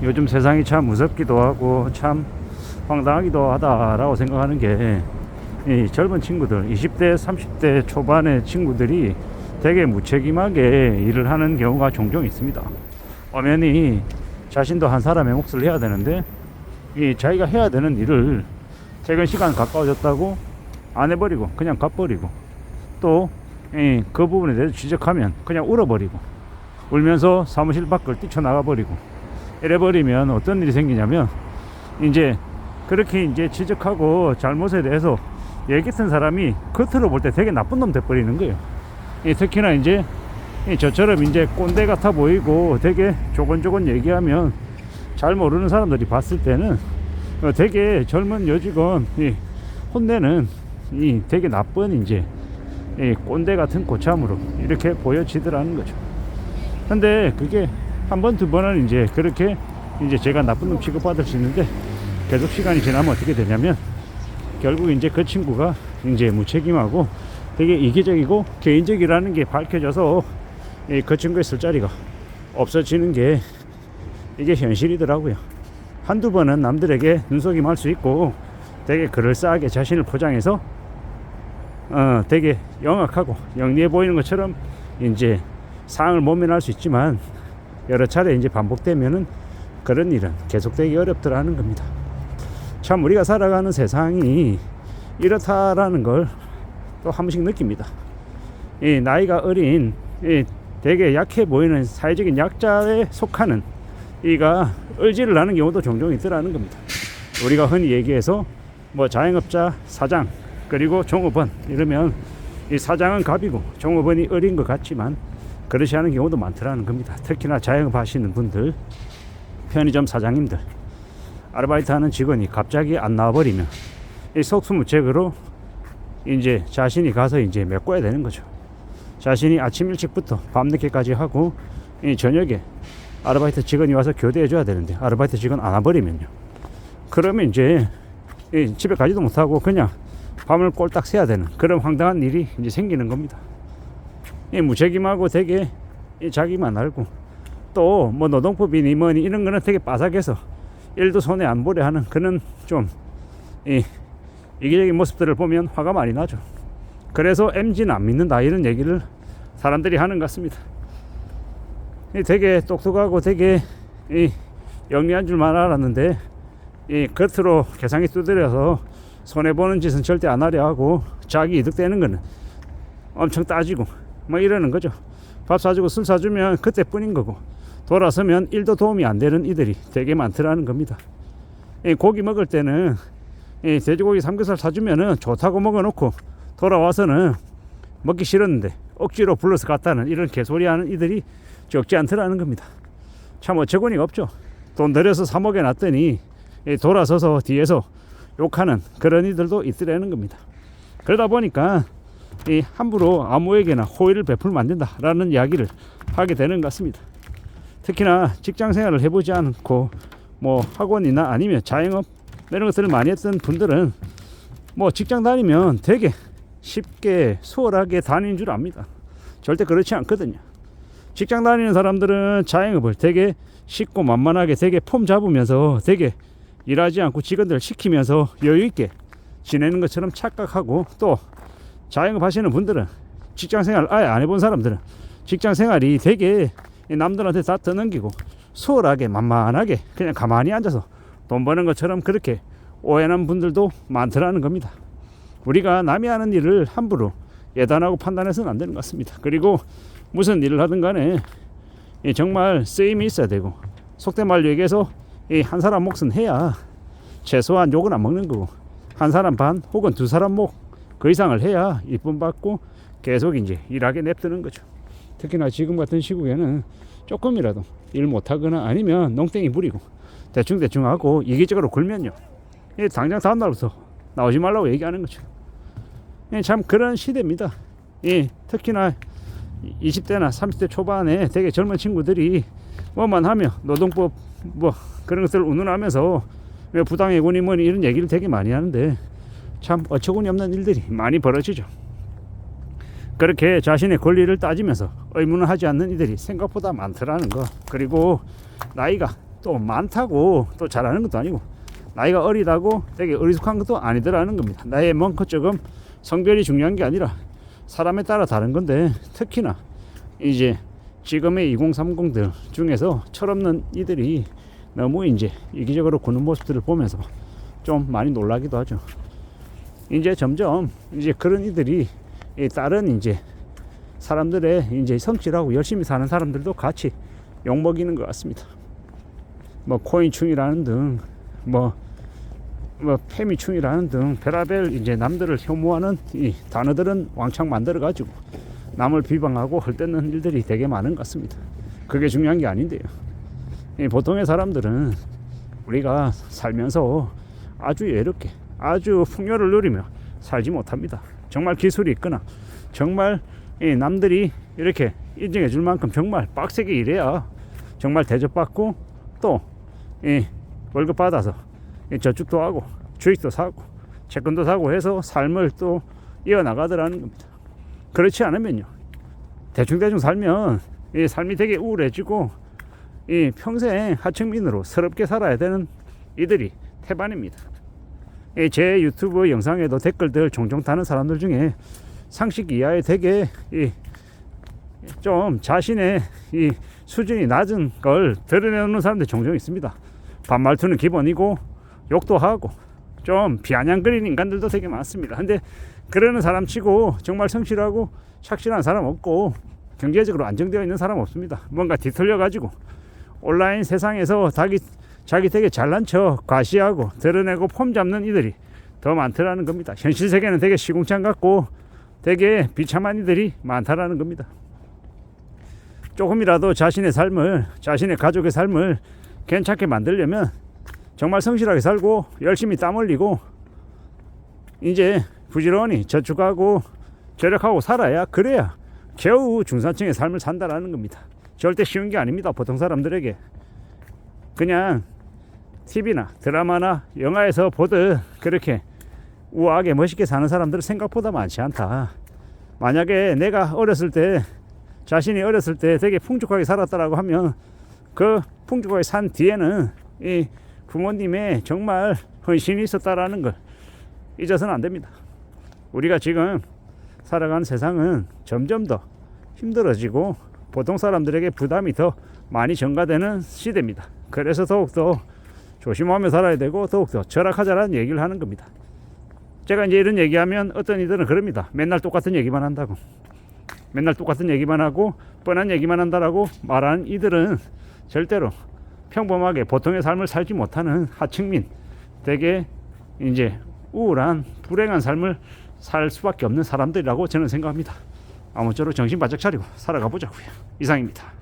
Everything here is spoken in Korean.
요즘 세상이 참 무섭기도 하고 참 황당하기도 하다라고 생각하는 게, 이 젊은 친구들 20대 30대 초반의 친구들이 되게 무책임하게 일을 하는 경우가 종종 있습니다. 엄연히 자신도 한 사람의 몫을 해야 되는데, 이 자기가 해야 되는 일을 퇴근 시간 가까워졌다고 안 해버리고 그냥 가버리고, 또 그 부분에 대해서 지적하면 그냥 울어버리고 울면서 사무실 밖을 뛰쳐나가버리고, 이래버리면 어떤 일이 생기냐면, 이제 그렇게 이제 지적하고 잘못에 대해서 얘기했던 사람이 겉으로 볼 때 되게 나쁜 놈 돼버리는 거예요. 특히나 이제 저처럼 이제 꼰대 같아 보이고 되게 조곤조곤 얘기하면 잘 모르는 사람들이 봤을 때는 되게 젊은 여직원이 혼내는 이 되게 나쁜 이제 꼰대 같은 고참으로 이렇게 보여지더라는 거죠. 근데 그게 한 번, 두 번은 이제 그렇게 이제 제가 나쁜 놈 취급받을 수 있는데, 계속 시간이 지나면 어떻게 되냐면, 결국 이제 그 친구가 이제 무책임하고 되게 이기적이고 개인적이라는 게 밝혀져서 그 친구의 쓸 자리가 없어지는 게 이게 현실이더라고요. 한두 번은 남들에게 눈속임 할 수 있고 되게 그럴싸하게 자신을 포장해서 되게 영악하고 영리해 보이는 것처럼 이제 상황을 모면할 수 있지만, 여러 차례 이제 반복되면은 그런 일은 계속되기 어렵더라는 겁니다. 참 우리가 살아가는 세상이 이렇다라는 걸 또 한 번씩 느낍니다. 이 나이가 어린 되게 약해 보이는 사회적인 약자에 속하는 이가 을지를 하는 경우도 종종 있더라는 겁니다. 우리가 흔히 얘기해서 뭐 자영업자, 사장, 그리고 종업원 이러면 이 사장은 갑이고 종업원이 을인 것 같지만 그렇지 않은 경우도 많더라는 겁니다. 특히나 자영업 하시는 분들, 편의점 사장님들, 아르바이트 하는 직원이 갑자기 안 나와버리면 이 속수무책으로 이제 자신이 가서 이제 메꿔야 되는 거죠. 자신이 아침 일찍부터 밤늦게까지 하고 이 저녁에 아르바이트 직원이 와서 교대해 줘야 되는데 아르바이트 직원 안 와버리면요, 그러면 이제 집에 가지도 못하고 그냥 밤을 꼴딱 새야 되는 그런 황당한 일이 이제 생기는 겁니다. 무책임하고 되게 자기만 알고, 또 뭐 노동법이니 뭐니 이런 거는 되게 빠삭해서 일도 손에 안 보려 하는 그런 좀 이기적인 모습들을 보면 화가 많이 나죠. 그래서 MZ는 안 믿는다 이런 얘기를 사람들이 하는 것 같습니다. 되게 똑똑하고 되게 영리한 줄만 알았는데, 겉으로 계산기 두드려서 손해보는 짓은 절대 안 하려 하고 자기 이득되는 거는 엄청 따지고 뭐 이러는 거죠. 밥 사주고 술 사주면 그때뿐인 거고, 돌아서면 일도 도움이 안 되는 이들이 되게 많더라는 겁니다. 고기 먹을 때는 돼지고기 삼겹살 사주면은 좋다고 먹어놓고 돌아와서는 먹기 싫었는데 억지로 불러서 갔다는 이런 개소리 하는 이들이 적지 않더라는 겁니다. 참 어처구니가 없죠. 돈 들여서 사 먹여놨더니 돌아서서 뒤에서 욕하는 그런 이들도 있더라는 겁니다. 그러다 보니까 함부로 아무에게나 호의를 베풀면 안 된다라는 이야기를 하게 되는 것 같습니다. 특히나 직장 생활을 해보지 않고 뭐 학원이나 아니면 자영업 이런 것들을 많이 했던 분들은 뭐 직장 다니면 되게 쉽게 수월하게 다니는 줄 압니다. 절대 그렇지 않거든요. 직장 다니는 사람들은 자영업을 되게 쉽고 만만하게 되게 폼 잡으면서 되게 일하지 않고 직원들 시키면서 여유 있게 지내는 것처럼 착각하고, 또 자영업 하시는 분들은 직장 생활 아예 안 해본 사람들은 직장 생활이 되게 남들한테 다 떠넘기고 수월하게 만만하게 그냥 가만히 앉아서 돈 버는 것처럼 그렇게 오해하는 분들도 많더라는 겁니다. 우리가 남이 하는 일을 함부로 예단하고 판단해서는 안 되는 것 같습니다. 그리고 무슨 일을 하든 간에 정말 쓰임이 있어야 되고, 속된 말로 얘기해서 한 사람 몫은 해야 최소한 욕은 안 먹는 거고, 한 사람 반 혹은 두 사람 몫 그 이상을 해야 이쁨 받고 계속 이제 일하게 냅두는 거죠. 특히나 지금 같은 시국에는 조금이라도 일 못하거나 아니면 농땡이 부리고 대충 하고 이기적으로 굴면요, 당장 다음날부터 나오지 말라고 얘기하는 거죠. 참 그런 시대입니다. 특히나 20대나 30대 초반에 되게 젊은 친구들이 뭐만 하면 노동법 뭐 그런 것들을 운운하면서 부당해고니 뭐니 이런 얘기를 되게 많이 하는데, 참 어처구니 없는 일들이 많이 벌어지죠. 그렇게 자신의 권리를 따지면서 의무는 하지 않는 이들이 생각보다 많더라는 거. 그리고 나이가 또 많다고 또 잘하는 것도 아니고 나이가 어리다고 되게 어리숙한 것도 아니더라는 겁니다. 나이의 많고 조금 성별이 중요한 게 아니라 사람에 따라 다른 건데, 특히나 이제 지금의 2030들 중에서 철없는 이들이 너무 이제 이기적으로 구는 모습들을 보면서 좀 많이 놀라기도 하죠. 이제 점점 이제 그런 이들이 다른 이제 사람들의 이제 성실하고 열심히 사는 사람들도 같이 욕먹이는 것 같습니다. 뭐 코인충이라는 등, 뭐 페미충이라는 등 별의별 이제 남들을 혐오하는 이 단어들은 왕창 만들어 가지고 남을 비방하고 헐뜯는 일들이 되게 많은 것 같습니다. 그게 중요한 게 아닌데요. 보통의 사람들은 우리가 살면서 아주 여유롭게 아주 풍요를 누리며 살지 못합니다. 정말 기술이 있거나 정말 남들이 이렇게 인정해 줄 만큼 정말 빡세게 일해야 정말 대접받고 또 월급 받아서 저축도 하고 주식도 사고 채권도 사고 해서 삶을 또 이어나가더라는 겁니다. 그렇지 않으면요, 대충 살면 이 삶이 되게 우울해지고 이 평생 하층민으로 서럽게 살아야 되는 이들이 태반입니다. 제 유튜브 영상에도 댓글들 종종 다는 사람들 중에 상식 이하의 되게 좀 자신의 이 수준이 낮은 걸 드러내는 사람들이 종종 있습니다. 반말투는 기본이고 욕도 하고 좀 비아냥거리는 인간들도 되게 많습니다. 근데 그러는 사람 치고 정말 성실하고 착실한 사람 없고 경제적으로 안정되어 있는 사람 없습니다. 뭔가 뒤틀려 가지고 온라인 세상에서 자기 되게 잘난 척 과시하고 드러내고 폼 잡는 이들이 더 많더라는 겁니다. 현실 세계는 되게 시궁창 같고 되게 비참한 이들이 많다라는 겁니다. 조금이라도 자신의 삶을, 자신의 가족의 삶을 괜찮게 만들려면 정말 성실하게 살고 열심히 땀 흘리고 이제 부지런히 저축하고 절약하고 살아야, 그래야 겨우 중산층의 삶을 산다라는 겁니다. 절대 쉬운 게 아닙니다. 보통 사람들에게 그냥 TV나 드라마나 영화에서 보듯 그렇게 우아하게 멋있게 사는 사람들은 생각보다 많지 않다. 만약에 내가 어렸을 때, 자신이 어렸을 때 되게 풍족하게 살았다라고 하면 그 풍족하게 산 뒤에는 이 부모님의 정말 헌신이 있었다라는 걸 잊어서는 안 됩니다. 우리가 지금 살아가는 세상은 점점 더 힘들어지고 보통 사람들에게 부담이 더 많이 전가되는 시대입니다. 그래서 더욱더 조심하며 살아야 되고 더욱더 절약하자라는 얘기를 하는 겁니다. 제가 이제 이런 얘기하면 어떤 이들은 그럽니다. 맨날 똑같은 얘기만 한다고, 맨날 똑같은 얘기만 하고 뻔한 얘기만 한다라고 말하는 이들은 절대로 평범하게 보통의 삶을 살지 못하는 하층민, 되게 이제 우울한 불행한 삶을 살 수밖에 없는 사람들이라고 저는 생각합니다. 아무쪼록 정신 바짝 차리고 살아가 보자고요. 이상입니다.